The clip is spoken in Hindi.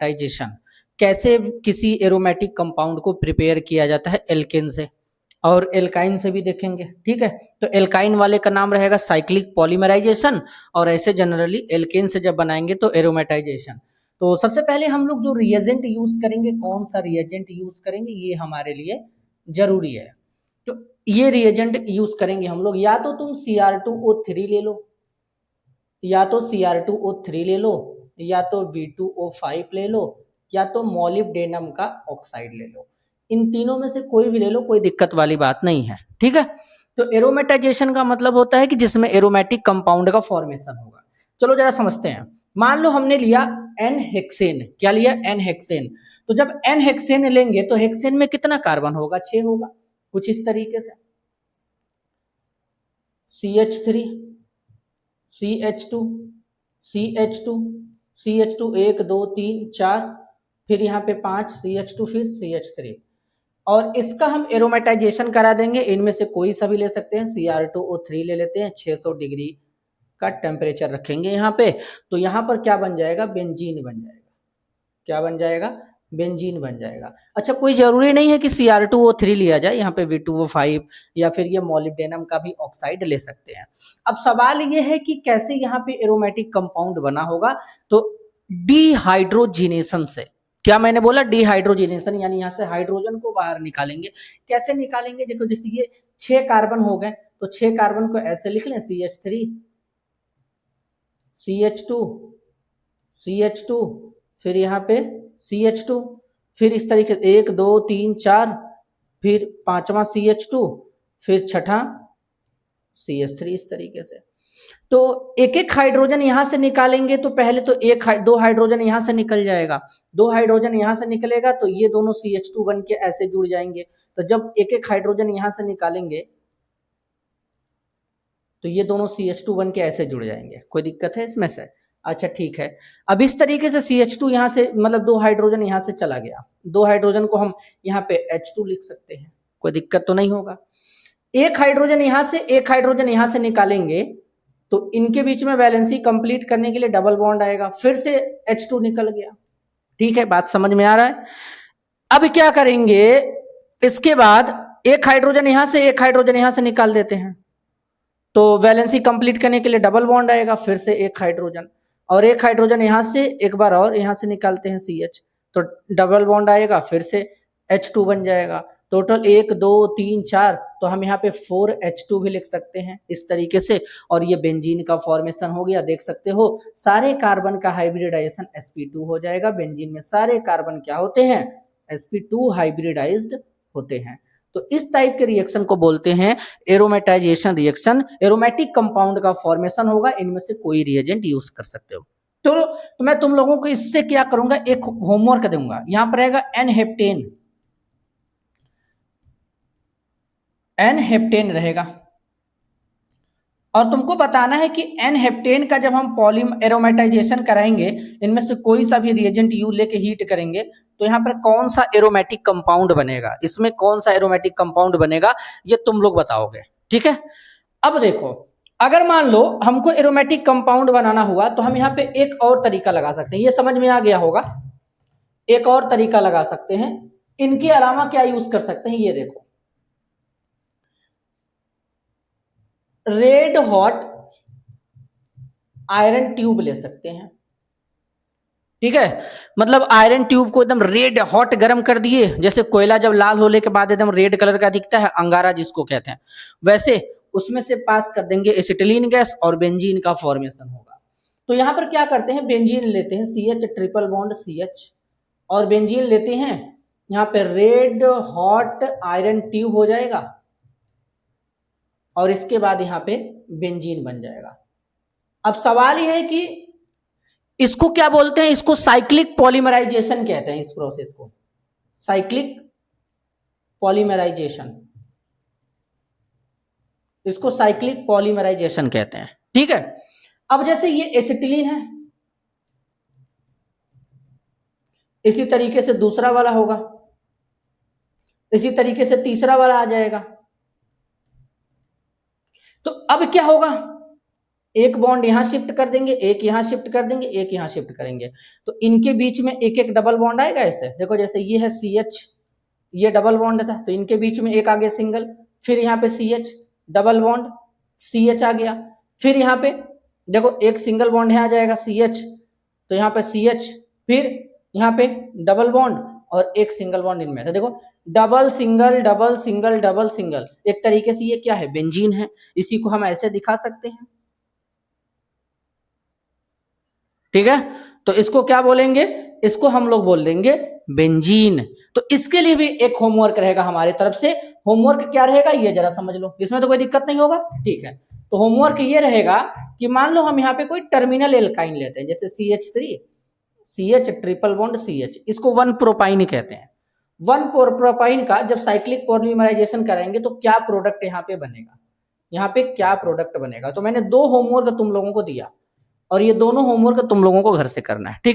एरोमेटाइजेशन, कैसे किसी एरोमेटिक कंपाउंड को प्रिपेयर किया जाता है एल्केन से और एल्काइन से भी देखेंगे। ठीक है, तो एल्काइन वाले का नाम रहेगा साइक्लिक पॉलीमराइजेशन, और ऐसे जनरली एल्केन से जब बनाएंगे तो एरोमेटाइजेशन। तो सबसे पहले हम लोग जो रिएजेंट यूज करेंगे, कौन सा रिएजेंट यूज करेंगे, ये हमारे लिए जरूरी है। तो ये रिएजेंट यूज करेंगे हम लोग, या तो तुम Cr2O3 ले लो, या तो Cr2O3 ले लो, या तो V2O5 ले लो, या तो मोलिब्डेनम का ऑक्साइड ले लो। इन तीनों में से कोई भी ले लो, कोई दिक्कत वाली बात नहीं है। ठीक है, तो एरोमेटाइजेशन का मतलब होता है कि जिसमें एरोमेटिक कंपाउंड का फॉर्मेशन होगा। चलो जरा समझते हैं। मान लो हमने लिया एन हेक्सेन, क्या लिया, एन हेक्सेन। तो जब एन हेक्सेन लेंगे तो हेक्सेन में कितना कार्बन होगा, 6 होगा, कुछ इस तरीके से। CH3 CH2 CH2 CH2 1 2 3 4, फिर यहाँ पे 5 CH2, फिर CH3, और इसका हम एरोमेटाइजेशन करा देंगे। इनमें से कोई सा भी ले सकते हैं। Cr2O3 ले लेते हैं, 600 डिग्री का टेम्परेचर रखेंगे यहाँ पे, तो यहाँ पर क्या बन जाएगा, बेंजीन बन जाएगा। क्या बन जाएगा, बेंजीन बन जाएगा। अच्छा, कोई जरूरी नहीं है कि Cr2O3 लिया जाए, यहाँ पे V2O5 या फिर ये मोलिब्डेनम का भी ऑक्साइड ले सकते हैं। अब सवाल ये है कि कैसे यहाँ पे एरोमेटिक कंपाउंड बना होगा, तो डिहाइड्रोजिनेशन से। क्या मैंने बोला, डिहाइड्रोजिनेशन, यानी यहाँ से हाइड्रोजन को बाहर निकालेंगे। कैसे निकालेंगे, देखो जैसे ये 6 कार्बन हो गए, तो 6 कार्बन को ऐसे लिख लें, CH3 CH2 CH2, फिर यहाँ पे CH2, फिर इस तरीके 1 2 3 4, फिर 5वां CH2, फिर 6ठा CH3, इस तरीके से। तो एक एक हाइड्रोजन यहां से निकालेंगे, तो पहले तो दो हाइड्रोजन यहां से निकल जाएगा, 2 हाइड्रोजन यहां से निकलेगा, तो ये दोनों CH2 बन के ऐसे जुड़ जाएंगे। तो जब एक एक हाइड्रोजन यहां से निकालेंगे तो ये दोनों CH2 बन के ऐसे जुड़ जाएंगे। कोई दिक्कत है इसमें से? अच्छा ठीक है। अब इस तरीके से CH2 यहां से, मतलब 2 हाइड्रोजन यहां से चला गया, 2 हाइड्रोजन को हम यहाँ पे H2 लिख सकते हैं, कोई दिक्कत तो नहीं होगा। एक हाइड्रोजन यहां से, एक हाइड्रोजन यहां से निकालेंगे, तो इनके बीच में वैलेंसी कंप्लीट करने के लिए डबल बॉन्ड आएगा, फिर से H2 निकल गया। ठीक है, बात समझ में आ रहा है? अब क्या करेंगे, इसके बाद एक हाइड्रोजन यहां से, एक हाइड्रोजन यहां से निकाल देते हैं, तो वैलेंसी कंप्लीट करने के लिए डबल बॉन्ड आएगा, फिर से एक हाइड्रोजन, और एक हाइड्रोजन यहां से एक बार और यहां से निकालते हैं CH, तो डबल बॉन्ड आएगा, फिर से H2 बन जाएगा। टोटल 1 2 3 4, तो हम यहाँ पे 4H2 भी लिख सकते हैं इस तरीके से, और ये बेंजीन का फॉर्मेशन हो गया। देख सकते हो सारे कार्बन का हाइब्रिडाइजेशन sp2 हो जाएगा। बेंजीन में सारे कार्बन क्या होते हैं, sp2 हाइब्रिडाइज्ड होते हैं। तो इस टाइप के रिएक्शन को बोलते हैं एरोमेटाइजेशन रिएक्शन। एरोमेटिक कंपाउंड का फॉर्मेशन होगा, इनमें से कोई रिएजेंट यूज कर सकते हो। तो मैं तुम लोगों को इससे क्या करूंगा, एक होमवर्क दूंगा। यहां पर रहेगा एन हेप्टेन रहेगा, और तुमको बताना है कि एन हेप्टेन का जब हम पॉली एरोमेटाइजेशन कराएंगे, इनमें से कोई सा भी रिएजेंट यू लेके हीट करेंगे, तो यहाँ पर कौन सा एरोमेटिक कंपाउंड बनेगा, इसमें कौन सा एरोमेटिक कंपाउंड बनेगा, ये तुम लोग बताओगे। ठीक है, अब देखो, अगर मान लो हमको एरोमेटिक कंपाउंड बनाना हुआ, तो हम यहाँ पे एक और तरीका लगा सकते हैं। ये समझ में आ गया होगा, एक और तरीका लगा सकते हैं। इनके अलावा क्या यूज कर सकते हैं, ये देखो, रेड हॉट आयरन ट्यूब ले सकते हैं। ठीक है, मतलब आयरन ट्यूब को एकदम रेड हॉट गर्म कर दिए, जैसे कोयला जब लाल होने के बाद एकदम रेड कलर का दिखता है, अंगारा जिसको कहते हैं, वैसे उसमें से पास कर देंगे एसिटिलीन गैस, और बेंजीन का फॉर्मेशन होगा। तो यहां पर क्या करते हैं, बेंजीन लेते हैं, CH ट्रिपल बॉन्ड CH, और बेंजीन लेते हैं, यहाँ पे रेड हॉट आयरन ट्यूब हो जाएगा, और इसके बाद यहाँ पे बेंजीन बन जाएगा। अब सवाल यह है कि इसको क्या बोलते हैं, इसको साइक्लिक पॉलीमराइजेशन कहते हैं। इस प्रोसेस को साइक्लिक पॉलीमराइजेशन, इसको साइक्लिक पॉलीमराइजेशन कहते हैं। ठीक है, अब जैसे ये एसिटिलीन है, इसी तरीके से दूसरा वाला होगा, इसी तरीके से तीसरा वाला आ जाएगा। तो अब क्या होगा, एक बॉन्ड यहाँ शिफ्ट कर देंगे, एक यहाँ शिफ्ट कर देंगे, एक यहाँ शिफ्ट करेंगे, तो इनके बीच में एक एक डबल बॉन्ड आएगा ऐसे। देखो जैसे ये है CH, ये डबल बॉन्ड था, तो इनके बीच में एक आ गया सिंगल, फिर यहाँ पे CH डबल बॉन्ड, CH आ गया, फिर यहाँ पे देखो एक सिंगल बॉन्ड यहाँ आ जाएगा CH, तो यहाँ पे CH, फिर यहाँ पे डबल बॉन्ड और एक सिंगल बॉन्ड इनमें। तो देखो double single double single double single, एक तरीके से ये क्या है, बेंजीन है। इसी को हम ऐसे दिखा सकते हैं, ठीक है। तो इसको क्या बोलेंगे, इसको हम लोग बोल देंगे बेंजीन। तो इसके लिए भी एक होमवर्क रहेगा हमारी तरफ से। होमवर्क क्या रहेगा ये जरा समझ लो, इसमें तो कोई दिक्कत नहीं होगा, ठीक है। तो होमवर्क ये रहेगा कि मान लो हम यहाँ पे कोई टर्मिनल एल्काइन लेते हैं, जैसे CH3 CH triple bond CH, इसको 1 प्रोपाइन कहते हैं। 1 प्रोपाइन का जब साइक्लिक पॉलीमराइजेशन करेंगे तो क्या प्रोडक्ट यहाँ पे बनेगा, यहाँ पे क्या प्रोडक्ट बनेगा। तो मैंने 2 होमवर्क तुम लोगों को दिया और ये दोनों होमवर्क तुम लोगों को घर से करना है, ठीक।